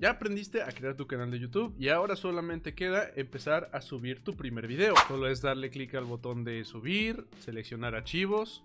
Ya aprendiste a crear tu canal de YouTube y ahora solamente queda empezar a subir tu primer video. Solo es darle clic al botón de subir, seleccionar archivos,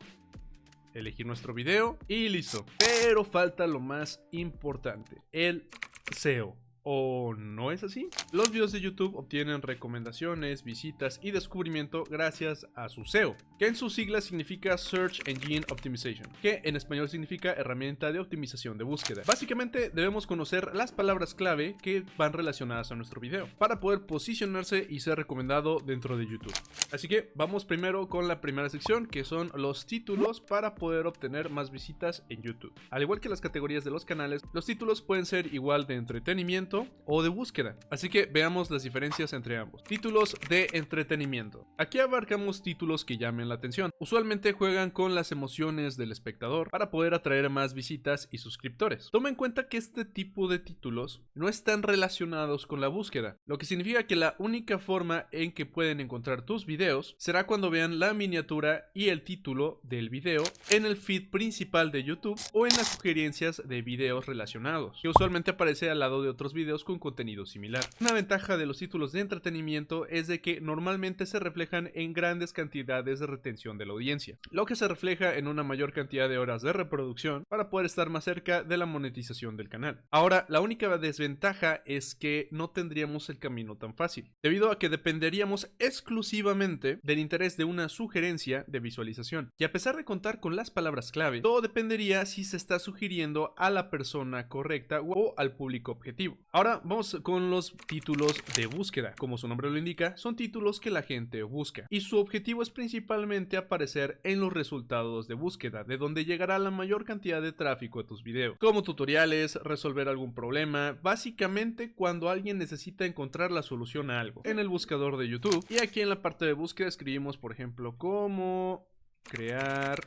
elegir nuestro video y listo. Pero falta lo más importante, el SEO. ¿O no es así? Los videos de YouTube obtienen recomendaciones, visitas y descubrimiento gracias a su SEO, que en sus siglas significa Search Engine Optimization, que en español significa herramienta de optimización de búsqueda. Básicamente debemos conocer las palabras clave que van relacionadas a nuestro video para poder posicionarse y ser recomendado dentro de YouTube. Así que vamos primero con la primera sección, que son los títulos para poder obtener más visitas en YouTube. Al igual que las categorías de los canales, los títulos pueden ser igual de entretenimiento o de búsqueda. Así que veamos las diferencias entre ambos. Títulos de entretenimiento. Aquí abarcamos títulos que llamen la atención. Usualmente juegan con las emociones del espectador para poder atraer más visitas y suscriptores. Toma en cuenta que este tipo de títulos no están relacionados con la búsqueda, lo que significa que la única forma en que pueden encontrar tus videos será cuando vean la miniatura y el título del video en el feed principal de YouTube o en las sugerencias de videos relacionados, que usualmente aparece al lado de otros videos con contenido similar. Una ventaja de los títulos de entretenimiento es de que normalmente se reflejan en grandes cantidades de retención de la audiencia, lo que se refleja en una mayor cantidad de horas de reproducción para poder estar más cerca de la monetización del canal. Ahora, la única desventaja es que no tendríamos el camino tan fácil, debido a que dependeríamos exclusivamente del interés de una sugerencia de visualización, y a pesar de contar con las palabras clave, todo dependería si se está sugiriendo a la persona correcta o al público objetivo. Ahora vamos con los títulos de búsqueda. Como su nombre lo indica, son títulos que la gente busca y su objetivo es principalmente aparecer en los resultados de búsqueda, de donde llegará la mayor cantidad de tráfico a tus videos, como tutoriales, resolver algún problema, básicamente cuando alguien necesita encontrar la solución a algo en el buscador de YouTube. Y aquí en la parte de búsqueda escribimos, por ejemplo, cómo crear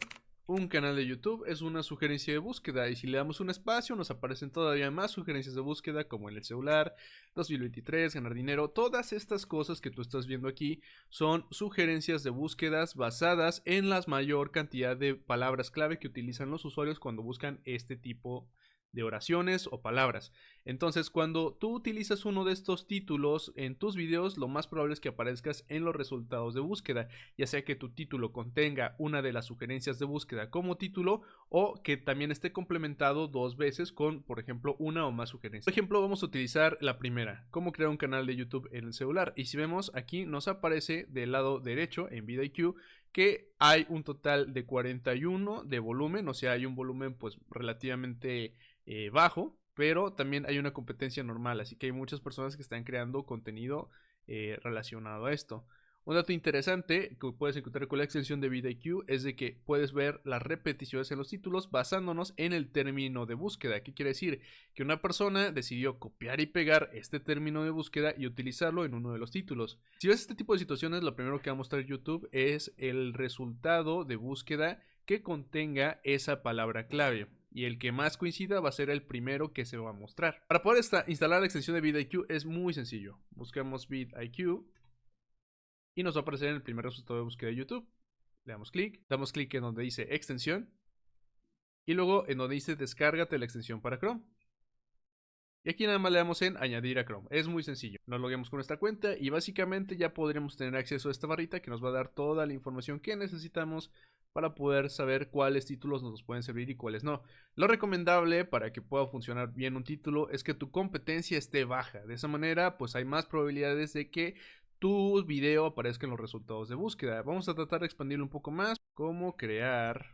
un canal de YouTube. Es una sugerencia de búsqueda y si le damos un espacio nos aparecen todavía más sugerencias de búsqueda, como en el celular, 2023, ganar dinero. Todas estas cosas que tú estás viendo aquí son sugerencias de búsquedas basadas en la mayor cantidad de palabras clave que utilizan los usuarios cuando buscan este tipo de oraciones o palabras. Entonces, cuando tú utilizas uno de estos títulos en tus videos, lo más probable es que aparezcas en los resultados de búsqueda, ya sea que tu título contenga una de las sugerencias de búsqueda como título o que también esté complementado dos veces con, por ejemplo, una o más sugerencias. Por ejemplo, vamos a utilizar la primera, cómo crear un canal de YouTube en el celular, y si vemos aquí nos aparece del lado derecho en vidIQ que hay un total de 41 de volumen, o sea, hay un volumen pues relativamente bajo, pero también hay una competencia normal, así que hay muchas personas que están creando contenido relacionado a esto. Un dato interesante que puedes encontrar con la extensión de vidIQ es de que puedes ver las repeticiones en los títulos basándonos en el término de búsqueda. ¿Qué quiere decir? Que una persona decidió copiar y pegar este término de búsqueda y utilizarlo en uno de los títulos. Si ves este tipo de situaciones, lo primero que va a mostrar YouTube es el resultado de búsqueda que contenga esa palabra clave, y el que más coincida va a ser el primero que se va a mostrar. Para poder instalar la extensión de vidIQ es muy sencillo. Buscamos vidIQ y nos va a aparecer en el primer resultado de búsqueda de YouTube. Le damos clic en donde dice extensión y luego en donde dice descárgate la extensión para Chrome. Y aquí nada más le damos en añadir a Chrome. Es muy sencillo. Nos logueamos con nuestra cuenta y básicamente ya podremos tener acceso a esta barrita que nos va a dar toda la información que necesitamos para poder saber cuáles títulos nos pueden servir y cuáles no. Lo recomendable para que pueda funcionar bien un título es que tu competencia esté baja. De esa manera pues hay más probabilidades de que tu video aparezca en los resultados de búsqueda. Vamos a tratar de expandirlo un poco más. Cómo crear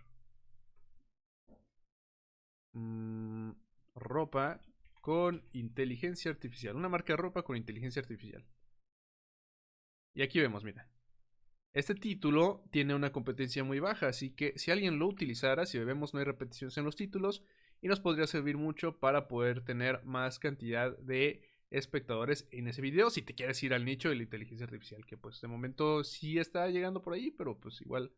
ropa con inteligencia artificial. Una marca de ropa con inteligencia artificial. Y aquí vemos, mira. Este título tiene una competencia muy baja, así que si alguien lo utilizara, si vemos no hay repeticiones en los títulos, y nos podría servir mucho para poder tener más cantidad de espectadores en ese video, si te quieres ir al nicho de la inteligencia artificial, que pues de momento sí está llegando por ahí, pero pues igual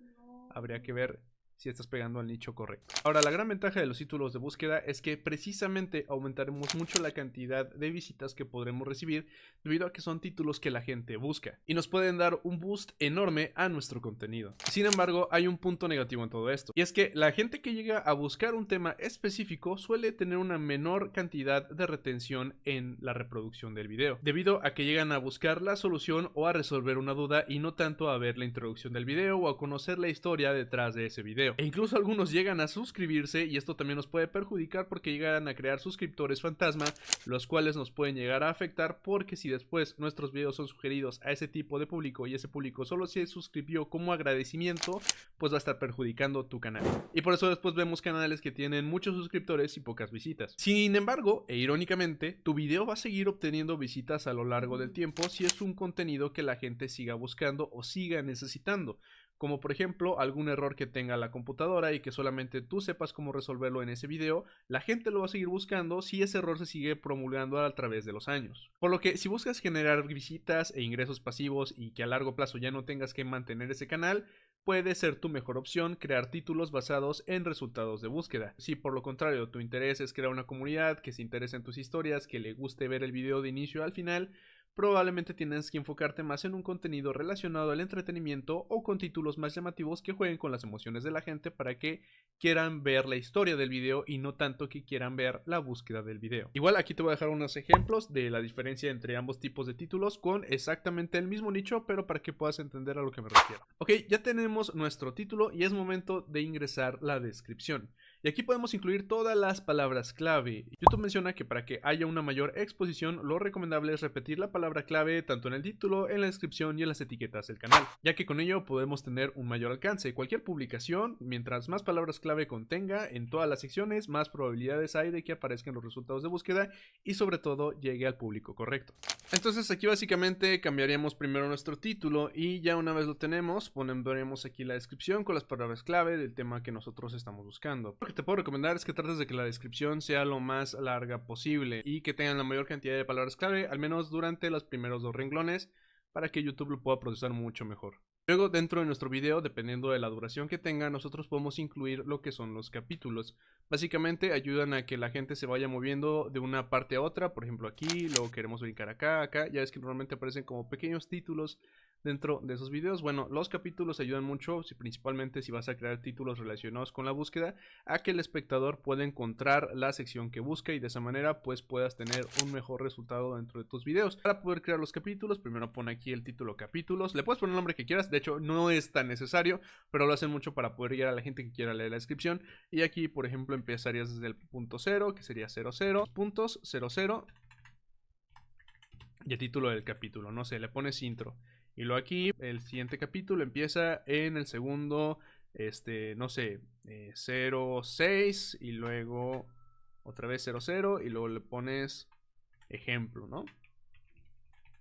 habría que ver si estás pegando al nicho correcto. Ahora, la gran ventaja de los títulos de búsqueda es que precisamente aumentaremos mucho la cantidad de visitas que podremos recibir debido a que son títulos que la gente busca y nos pueden dar un boost enorme a nuestro contenido. Sin embargo, hay un punto negativo en todo esto, y es que la gente que llega a buscar un tema específico suele tener una menor cantidad de retención en la reproducción del video, debido a que llegan a buscar la solución o a resolver una duda y no tanto a ver la introducción del video o a conocer la historia detrás de ese video. E incluso algunos llegan a suscribirse, y esto también nos puede perjudicar porque llegan a crear suscriptores fantasma, los cuales nos pueden llegar a afectar, porque si después nuestros videos son sugeridos a ese tipo de público y ese público solo se suscribió como agradecimiento, pues va a estar perjudicando tu canal. Y por eso después vemos canales que tienen muchos suscriptores y pocas visitas. Sin embargo, e irónicamente, tu video va a seguir obteniendo visitas a lo largo del tiempo si es un contenido que la gente siga buscando o siga necesitando, como por ejemplo algún error que tenga la computadora y que solamente tú sepas cómo resolverlo en ese video. La gente lo va a seguir buscando si ese error se sigue promulgando a través de los años. Por lo que si buscas generar visitas e ingresos pasivos y que a largo plazo ya no tengas que mantener ese canal, puede ser tu mejor opción crear títulos basados en resultados de búsqueda. Si por lo contrario tu interés es crear una comunidad que se interese en tus historias, que le guste ver el video de inicio al final, probablemente tienes que enfocarte más en un contenido relacionado al entretenimiento o con títulos más llamativos que jueguen con las emociones de la gente para que quieran ver la historia del video y no tanto que quieran ver la búsqueda del video. Igual aquí te voy a dejar unos ejemplos de la diferencia entre ambos tipos de títulos con exactamente el mismo nicho, pero para que puedas entender a lo que me refiero. Ok, ya tenemos nuestro título y es momento de ingresar la descripción. Y aquí podemos incluir todas las palabras clave. YouTube menciona que para que haya una mayor exposición, lo recomendable es repetir la palabra clave tanto en el título, en la descripción y en las etiquetas del canal, ya que con ello podemos tener un mayor alcance. Cualquier publicación, mientras más palabras clave contenga en todas las secciones, más probabilidades hay de que aparezcan los resultados de búsqueda y sobre todo llegue al público correcto. Entonces aquí básicamente cambiaríamos primero nuestro título y ya una vez lo tenemos, pondremos aquí la descripción con las palabras clave del tema que nosotros estamos buscando. Lo que te puedo recomendar es que trates de que la descripción sea lo más larga posible y que tengan la mayor cantidad de palabras clave, al menos durante los primeros 2 renglones, para que YouTube lo pueda procesar mucho mejor. Luego, dentro de nuestro video, dependiendo de la duración que tenga, nosotros podemos incluir lo que son los capítulos. Básicamente ayudan a que la gente se vaya moviendo de una parte a otra. Por ejemplo, aquí, luego queremos brincar acá, acá. Ya ves que normalmente aparecen como pequeños títulos dentro de esos videos. Bueno, los capítulos ayudan mucho, principalmente si vas a crear títulos relacionados con la búsqueda, a que el espectador pueda encontrar la sección que busca y de esa manera pues puedas tener un mejor resultado dentro de tus videos. Para poder crear los capítulos, primero pon aquí el título capítulos, le puedes poner el nombre que quieras, de hecho no es tan necesario, pero lo hacen mucho para poder guiar a la gente que quiera leer la descripción. Y aquí por ejemplo empezarías desde el punto 0, que sería 00, puntos 00 y el título del capítulo, no sé, le pones intro. Y luego aquí, el siguiente capítulo empieza en el segundo, no sé, 06 y luego otra vez 00 y luego le pones ejemplo, ¿no?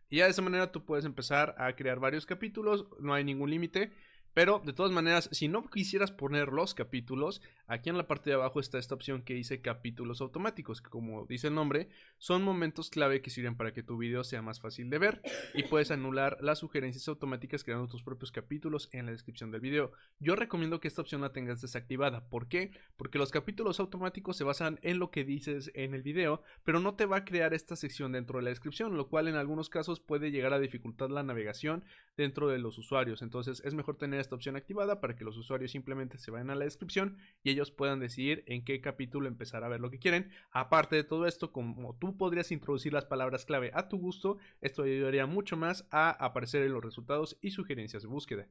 Y ya de esa manera tú puedes empezar a crear varios capítulos, no hay ningún límite. Pero de todas maneras, si no quisieras poner los capítulos, aquí en la parte de abajo está esta opción que dice capítulos automáticos, que como dice el nombre, son momentos clave que sirven para que tu video sea más fácil de ver y puedes anular las sugerencias automáticas creando tus propios capítulos en la descripción del video. Yo recomiendo que esta opción la tengas desactivada. ¿Por qué? Porque los capítulos automáticos se basan en lo que dices en el video, pero no te va a crear esta sección dentro de la descripción, lo cual en algunos casos puede llegar a dificultar la navegación dentro de los usuarios. Entonces es mejor tener esta opción activada para que los usuarios simplemente se vayan a la descripción y ellos puedan decidir en qué capítulo empezar a ver lo que quieren. Aparte de todo esto, como tú podrías introducir las palabras clave a tu gusto, esto ayudaría mucho más a aparecer en los resultados y sugerencias de búsqueda.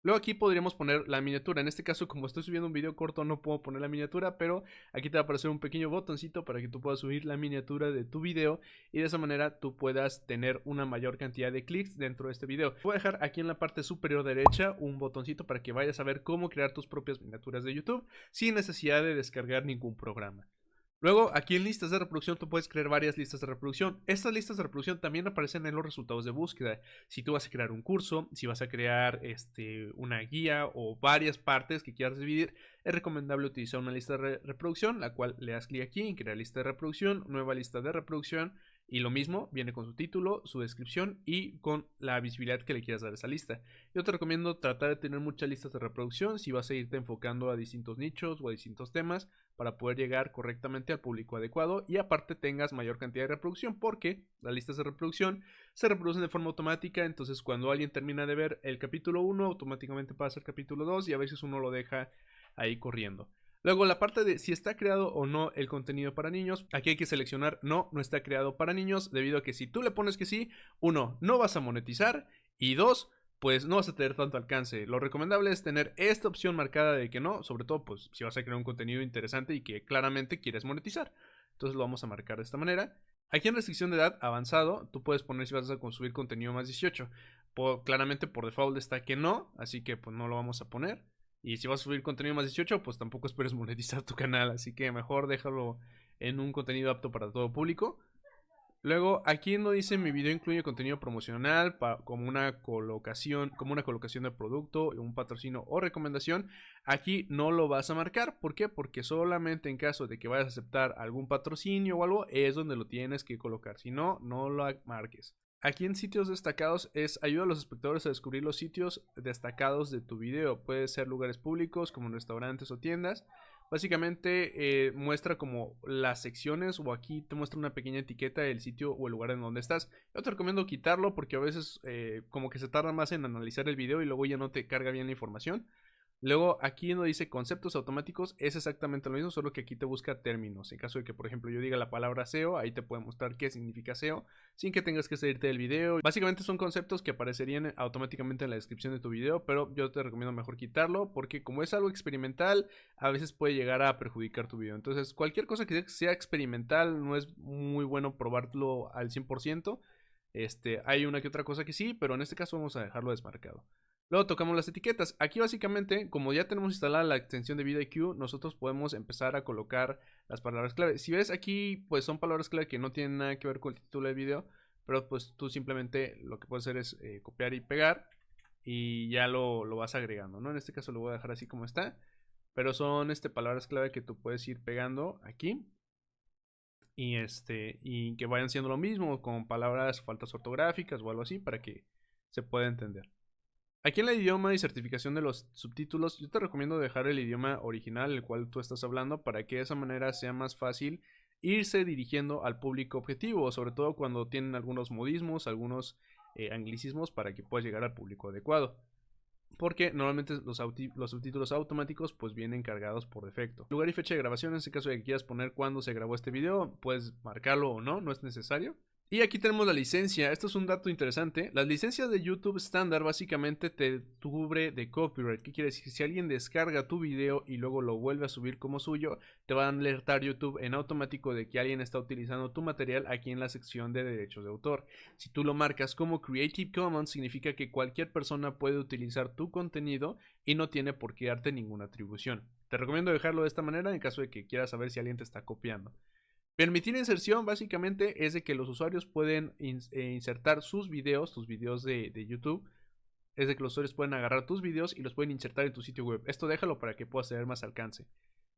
Luego aquí podríamos poner la miniatura. En este caso, como estoy subiendo un video corto, no puedo poner la miniatura, pero aquí te va a aparecer un pequeño botoncito para que tú puedas subir la miniatura de tu video y de esa manera tú puedas tener una mayor cantidad de clics dentro de este video. Voy a dejar aquí en la parte superior derecha un botoncito para que vayas a ver cómo crear tus propias miniaturas de YouTube sin necesidad de descargar ningún programa. Luego, aquí en listas de reproducción tú puedes crear varias listas de reproducción. Estas listas de reproducción también aparecen en los resultados de búsqueda. Si tú vas a crear un curso, si vas a crear una guía o varias partes que quieras dividir, es recomendable utilizar una lista de reproducción, la cual le das clic aquí en crear lista de reproducción, nueva lista de reproducción Y lo mismo, viene con su título, su descripción y con la visibilidad que le quieras dar a esa lista. Yo te recomiendo tratar de tener muchas listas de reproducción si vas a irte enfocando a distintos nichos o a distintos temas para poder llegar correctamente al público adecuado y aparte tengas mayor cantidad de reproducción, porque las listas de reproducción se reproducen de forma automática. Entonces cuando alguien termina de ver el capítulo 1 automáticamente pasa al capítulo 2 y a veces uno lo deja ahí corriendo. Luego la parte de si está creado o no el contenido para niños, aquí hay que seleccionar no está creado para niños, debido a que si tú le pones que sí, 1, no vas a monetizar y 2, pues no vas a tener tanto alcance. Lo recomendable es tener esta opción marcada de que no, sobre todo pues si vas a crear un contenido interesante y que claramente quieres monetizar. Entonces lo vamos a marcar de esta manera. Aquí en restricción de edad avanzado, tú puedes poner si vas a consumir contenido más 18. Claramente por default está que no, así que pues no lo vamos a poner. Y si vas a subir contenido más 18, pues tampoco esperes monetizar tu canal. Así que mejor déjalo en un contenido apto para todo público. Luego, aquí no dice mi video incluye contenido promocional como una colocación de producto, un patrocinio o recomendación. Aquí no lo vas a marcar. ¿Por qué? Porque solamente en caso de que vayas a aceptar algún patrocinio o algo es donde lo tienes que colocar. Si no, no lo marques. Aquí en sitios destacados es ayuda a los espectadores a descubrir los sitios destacados de tu video. Puede ser lugares públicos como restaurantes o tiendas. Básicamente muestra como las secciones o aquí te muestra una pequeña etiqueta del sitio o el lugar en donde estás. Yo te recomiendo quitarlo porque a veces como que se tarda más en analizar el video y luego ya no te carga bien la información. Luego aquí no dice conceptos automáticos, es exactamente lo mismo, solo que aquí te busca términos. En caso de que por ejemplo yo diga la palabra SEO, ahí te puede mostrar qué significa SEO sin que tengas que salirte del video. Básicamente son conceptos que aparecerían automáticamente en la descripción de tu video, pero yo te recomiendo mejor quitarlo porque como es algo experimental, a veces puede llegar a perjudicar tu video. Entonces cualquier cosa que sea experimental no es muy bueno probarlo al 100%. Hay una que otra cosa que sí, pero en este caso vamos a dejarlo desmarcado. Luego tocamos las etiquetas. Aquí básicamente, como ya tenemos instalada la extensión de vidIQ, nosotros podemos empezar a colocar las palabras clave. Si ves aquí, pues son palabras clave que no tienen nada que ver con el título del video, pero pues tú simplemente lo que puedes hacer es copiar y pegar y ya lo vas agregando, ¿no? En este caso lo voy a dejar así como está, pero son palabras clave que tú puedes ir pegando aquí. Y que vayan siendo lo mismo con palabras faltas ortográficas o algo así para que se pueda entender. Aquí en el idioma y certificación de los subtítulos, yo te recomiendo dejar el idioma original, el cual tú estás hablando, para que de esa manera sea más fácil irse dirigiendo al público objetivo, sobre todo cuando tienen algunos modismos, algunos anglicismos, para que puedas llegar al público adecuado. Porque normalmente los subtítulos automáticos pues vienen cargados por defecto. Lugar y fecha de grabación, en este caso de que quieras poner cuándo se grabó este video, puedes marcarlo o no, no es necesario. Y aquí tenemos la licencia. Esto es un dato interesante. Las licencias de YouTube estándar básicamente te cubre de copyright. ¿Qué quiere decir? Si alguien descarga tu video y luego lo vuelve a subir como suyo, te va a alertar YouTube en automático de que alguien está utilizando tu material aquí en la sección de derechos de autor. Si tú lo marcas como Creative Commons, significa que cualquier persona puede utilizar tu contenido y no tiene por qué darte ninguna atribución. Te recomiendo dejarlo de esta manera en caso de que quieras saber si alguien te está copiando. Permitir inserción básicamente es de que los usuarios pueden insertar sus videos, tus videos de YouTube. Es de que los usuarios pueden agarrar tus videos y los pueden insertar en tu sitio web. Esto déjalo para que puedas tener más alcance.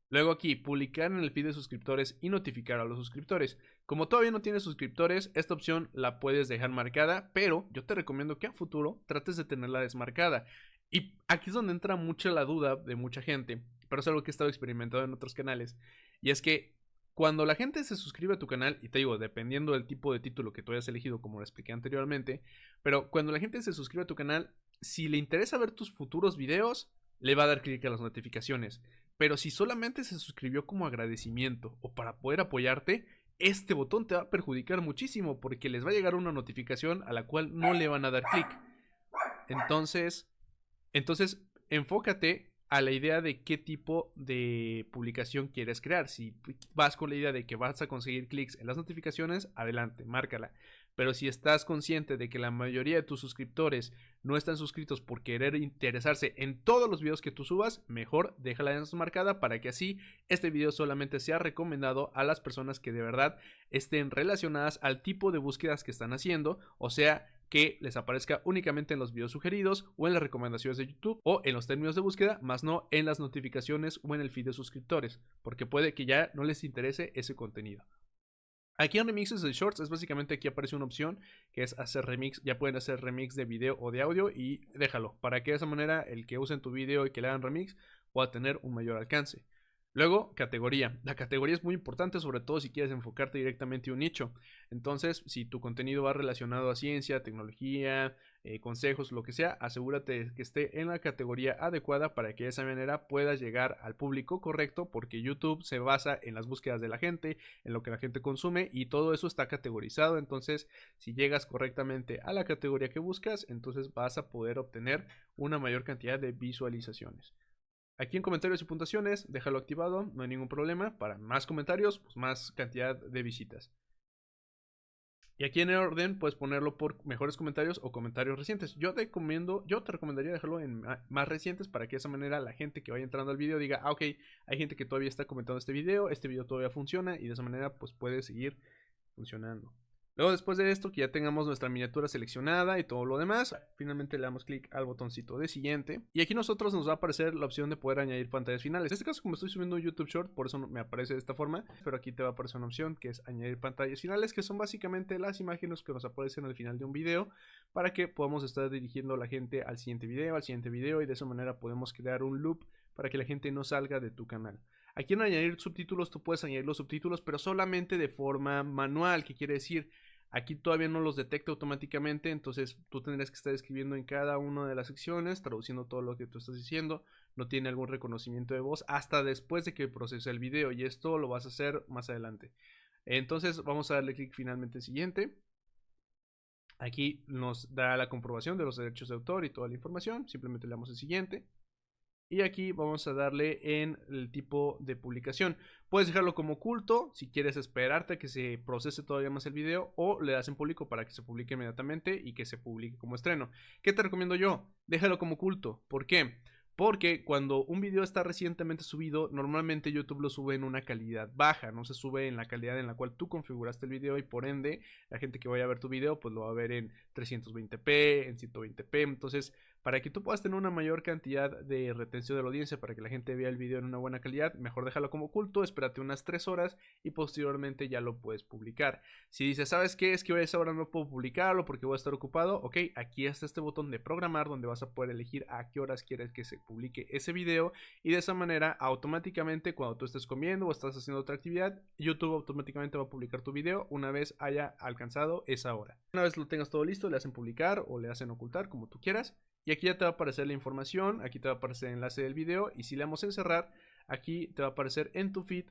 Luego aquí, publicar en el feed de suscriptores y notificar a los suscriptores. Como todavía no tienes suscriptores, esta opción la puedes dejar marcada, pero yo te recomiendo que a futuro trates de tenerla desmarcada. Y aquí es donde entra mucha la duda de mucha gente, pero es algo que he estado experimentando en otros canales. Y es que cuando la gente se suscribe a tu canal, y te digo, dependiendo del tipo de título que tú hayas elegido, como lo expliqué anteriormente, pero cuando la gente se suscribe a tu canal, si le interesa ver tus futuros videos, le va a dar clic a las notificaciones. Pero si solamente se suscribió como agradecimiento o para poder apoyarte, este botón te va a perjudicar muchísimo porque les va a llegar una notificación a la cual no le van a dar clic. Entonces, enfócate a la idea de qué tipo de publicación quieres crear. Si vas con la idea de que vas a conseguir clics en las notificaciones, adelante, márcala. Pero si estás consciente de que la mayoría de tus suscriptores no están suscritos por querer interesarse en todos los videos que tú subas, mejor déjala desmarcada para que así este video solamente sea recomendado a las personas que de verdad estén relacionadas al tipo de búsquedas que están haciendo, o sea, que les aparezca únicamente en los videos sugeridos o en las recomendaciones de YouTube o en los términos de búsqueda, más no en las notificaciones o en el feed de suscriptores, porque puede que ya no les interese ese contenido. Aquí en remixes de shorts es básicamente aquí aparece una opción que es hacer remix. Ya pueden hacer remix de video o de audio y déjalo para que de esa manera el que usen tu video y que le hagan remix pueda tener un mayor alcance. Luego, categoría. La categoría es muy importante, sobre todo si quieres enfocarte directamente a un nicho. Entonces, si tu contenido va relacionado a ciencia, tecnología, consejos, lo que sea, asegúrate que esté en la categoría adecuada para que de esa manera puedas llegar al público correcto, porque YouTube se basa en las búsquedas de la gente, en lo que la gente consume y todo eso está categorizado. Entonces, si llegas correctamente a la categoría que buscas, entonces vas a poder obtener una mayor cantidad de visualizaciones. Aquí en comentarios y puntuaciones, déjalo activado, no hay ningún problema. Para más comentarios, pues más cantidad de visitas. Y aquí en el orden puedes ponerlo por mejores comentarios o comentarios recientes. Yo te recomendaría dejarlo en más recientes para que de esa manera la gente que vaya entrando al video diga, ok, hay gente que todavía está comentando este video todavía funciona y de esa manera pues puede seguir funcionando. Luego, después de esto, que ya tengamos nuestra miniatura seleccionada y todo lo demás, finalmente le damos clic al botoncito de siguiente. Y aquí nosotros nos va a aparecer la opción de poder añadir pantallas finales. En este caso, como estoy subiendo un YouTube Short, por eso me aparece de esta forma. Pero aquí te va a aparecer una opción que es añadir pantallas finales, que son básicamente las imágenes que nos aparecen al final de un video, para que podamos estar dirigiendo a la gente al siguiente video, y de esa manera podemos crear un loop para que la gente no salga de tu canal. Aquí en añadir subtítulos, tú puedes añadir los subtítulos, pero solamente de forma manual, que quiere decir, aquí todavía no los detecta automáticamente, entonces tú tendrás que estar escribiendo en cada una de las secciones, traduciendo todo lo que tú estás diciendo, no tiene algún reconocimiento de voz hasta después de que procese el video, y esto lo vas a hacer más adelante. Entonces vamos a darle clic finalmente en siguiente. Aquí nos da la comprobación de los derechos de autor y toda la información, simplemente le damos en siguiente. Y aquí vamos a darle en el tipo de publicación. Puedes dejarlo como oculto si quieres esperarte a que se procese todavía más el video, o le das en público para que se publique inmediatamente y que se publique como estreno. ¿Qué te recomiendo yo? Déjalo como oculto. ¿Por qué? Porque cuando un video está recientemente subido, normalmente YouTube lo sube en una calidad baja, no se sube en la calidad en la cual tú configuraste el video, y por ende la gente que vaya a ver tu video pues lo va a ver en 320p, en 120p. Entonces, para que tú puedas tener una mayor cantidad de retención de la audiencia, para que la gente vea el video en una buena calidad, mejor déjalo como oculto, espérate unas 3 horas y posteriormente ya lo puedes publicar. Si dices, ¿sabes qué? Es que a esa hora no puedo publicarlo porque voy a estar ocupado. Ok, aquí está este botón de programar donde vas a poder elegir a qué horas quieres que se publique ese video, y de esa manera automáticamente cuando tú estés comiendo o estás haciendo otra actividad, YouTube automáticamente va a publicar tu video una vez haya alcanzado esa hora. Una vez lo tengas todo listo, le hacen publicar o le hacen ocultar, como tú quieras. Y aquí ya te va a aparecer la información, aquí te va a aparecer el enlace del video, y si le damos en cerrar, aquí te va a aparecer en tu feed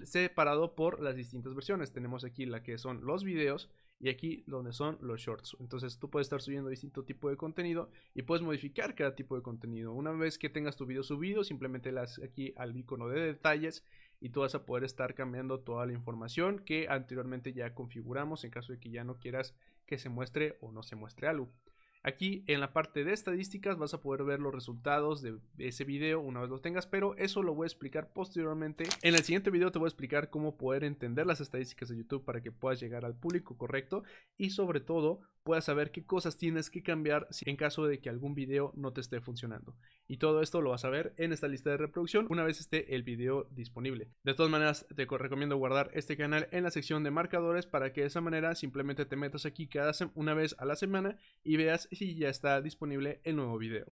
separado por las distintas versiones. Tenemos aquí la que son los videos y aquí donde son los shorts. Entonces tú puedes estar subiendo distinto tipo de contenido y puedes modificar cada tipo de contenido. Una vez que tengas tu video subido, simplemente le das aquí al icono de detalles y tú vas a poder estar cambiando toda la información que anteriormente ya configuramos en caso de que ya no quieras que se muestre o no se muestre algo. Aquí en la parte de estadísticas vas a poder ver los resultados de ese video una vez lo tengas, pero eso lo voy a explicar posteriormente. En el siguiente video te voy a explicar cómo poder entender las estadísticas de YouTube para que puedas llegar al público correcto, y sobre todo puedas saber qué cosas tienes que cambiar en caso de que algún video no te esté funcionando. Y todo esto lo vas a ver en esta lista de reproducción una vez esté el video disponible. De todas maneras, te recomiendo guardar este canal en la sección de marcadores para que de esa manera simplemente te metas aquí una vez a la semana y veas si ya está disponible el nuevo video.